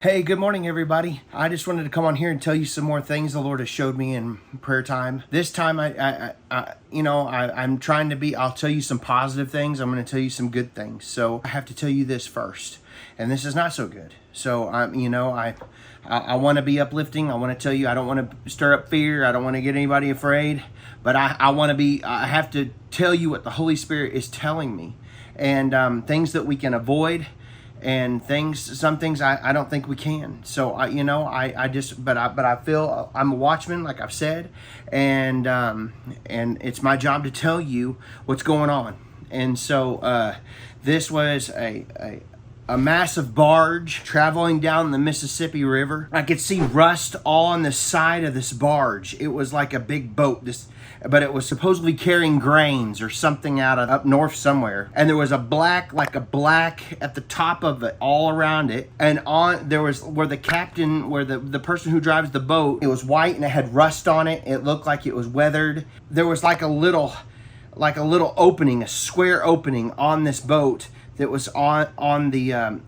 Hey, good morning, everybody. I just wanted to come on here and tell you some more things the Lord has showed me in prayer time. This time, I'm trying to be. I'll tell you some positive things. I'm going to tell you some good things. So I have to tell you this first, and this is not so good. So I want to be uplifting. I want to tell you I don't want to stir up fear. I don't want to get anybody afraid. But I want to be. I have to tell you what the Holy Spirit is telling me, and things that we can avoid. And some things I don't think we can. So I feel I'm a watchman, like I've said, and it's my job to tell you what's going on. And so this was a massive barge traveling down the Mississippi River. I could see rust all on the side of this barge. It was like a big boat, but it was supposedly carrying grains or something out of up north somewhere. And there was a black at the top of it, all around it. And there was where the captain, where the person who drives the boat, it was white and it had rust on it. It looked like it was weathered. There was like a little opening, a square opening on this boat that was on the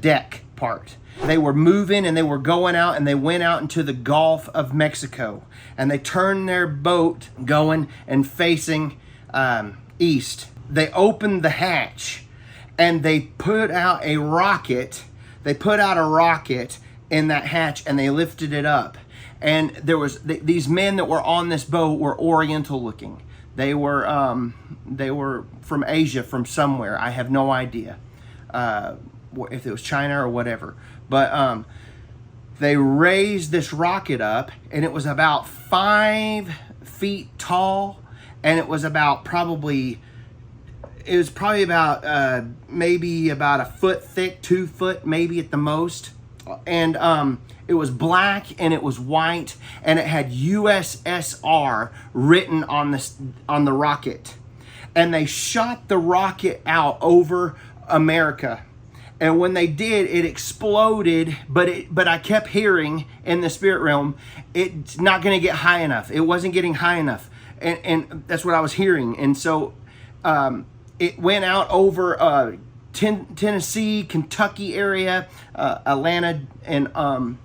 deck part. They were moving and they were going out, and they went out into the Gulf of Mexico, and they turned their boat going and facing east. They opened the hatch and they put out a rocket. They put out a rocket in that hatch and they lifted it up. And there was these men that were on this boat were Oriental looking. They were from Asia, from somewhere. I have no idea if it was China or whatever. But they raised this rocket up, and it was about 5 feet tall, and it was probably about maybe about a foot thick, 2 foot maybe at the most. And it was black and it was white, and it had USSR written on the rocket. And they shot the rocket out over America. And when they did, it exploded, but I kept hearing in the spirit realm, it's not going to get high enough. It wasn't getting high enough. And that's what I was hearing. And so it went out over Tennessee, Kentucky area, Atlanta, and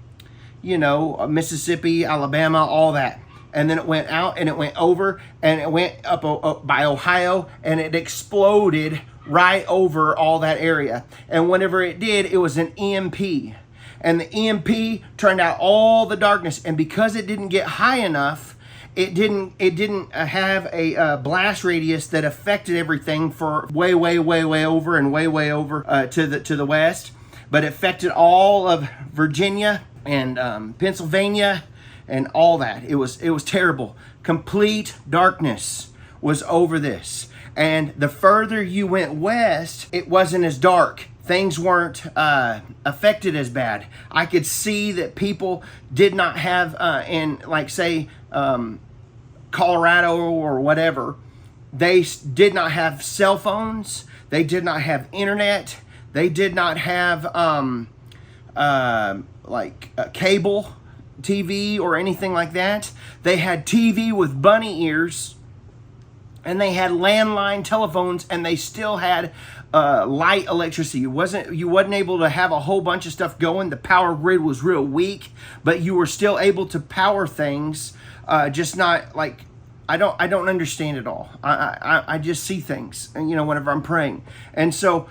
Mississippi, Alabama, all that. And then it went out and it went over and it went up by Ohio, and it exploded right over all that area. And whenever it did, it was an EMP. And the EMP turned out all the darkness. And because it didn't get high enough, it didn't have a blast radius that affected everything for way over and way over to the west, but it affected all of Virginia and Pennsylvania and all that. It was terrible. Complete darkness was over this. And the further you went west, it wasn't as dark. Things weren't affected as bad. I could see that people did not have, Colorado or whatever, they did not have cell phones. They did not have internet. They did not have cable TV or anything like that. They had TV with bunny ears, and they had landline telephones, and they still had light electricity. You wasn't able to have a whole bunch of stuff going. The power grid was real weak, but you were still able to power things. Just not like I don't understand it all. I just see things, and whenever I'm praying, and so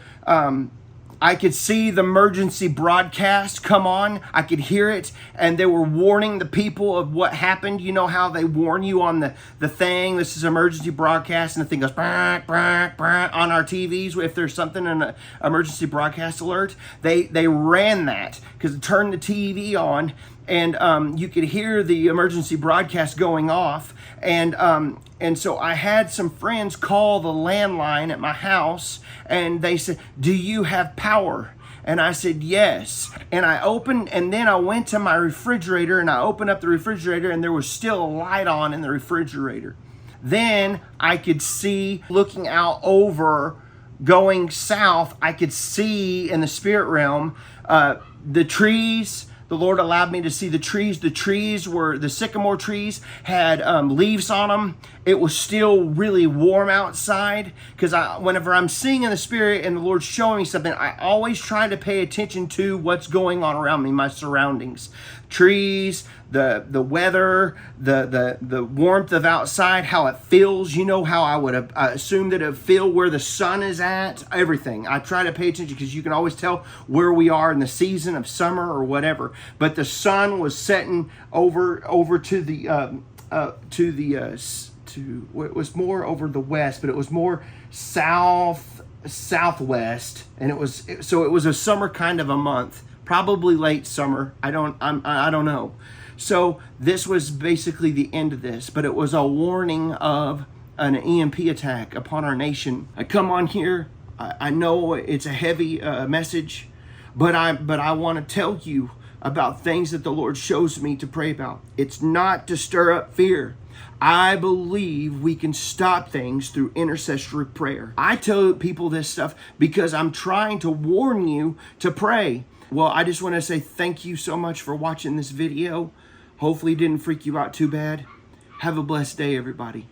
I could see the emergency broadcast come on. I could hear it, and they were warning the people of what happened. You know how they warn you on the thing, this is emergency broadcast, and the thing goes brah, brah, brah, on our TVs. If there's something in an emergency broadcast alert, they ran that because it turned the TV on, and you could hear the emergency broadcast going off. And so I had some friends call the landline at my house, and they said, "Do you have power?" And I said, "Yes." And then I went to my refrigerator, and I opened up the refrigerator, and there was still a light on in the refrigerator. Then I could see, looking out over, going south, I could see in the spirit realm, the trees, The Lord allowed me to see the trees. The sycamore trees had leaves on them. It was still really warm outside, because whenever I'm seeing in the Spirit and the Lord's showing me something, I always try to pay attention to what's going on around me, my surroundings. Trees, the weather, the warmth of outside, how it feels. You know how I would assume that it would feel where the sun is at, everything. I try to pay attention, because you can always tell where we are in the season of summer or whatever. But the sun was setting over to the it was more over the west, but it was more southwest, and it was a summer kind of a month, probably late summer. I don't know. So this was basically the end of this, but it was a warning of an EMP attack upon our nation. I come on here. I know it's a heavy message, but I want to tell you about things that the Lord shows me to pray about. It's not to stir up fear. I believe we can stop things through intercessory prayer. I tell people this stuff because I'm trying to warn you to pray. Well, I just want to say thank you so much for watching this video. Hopefully it didn't freak you out too bad. Have a blessed day, everybody.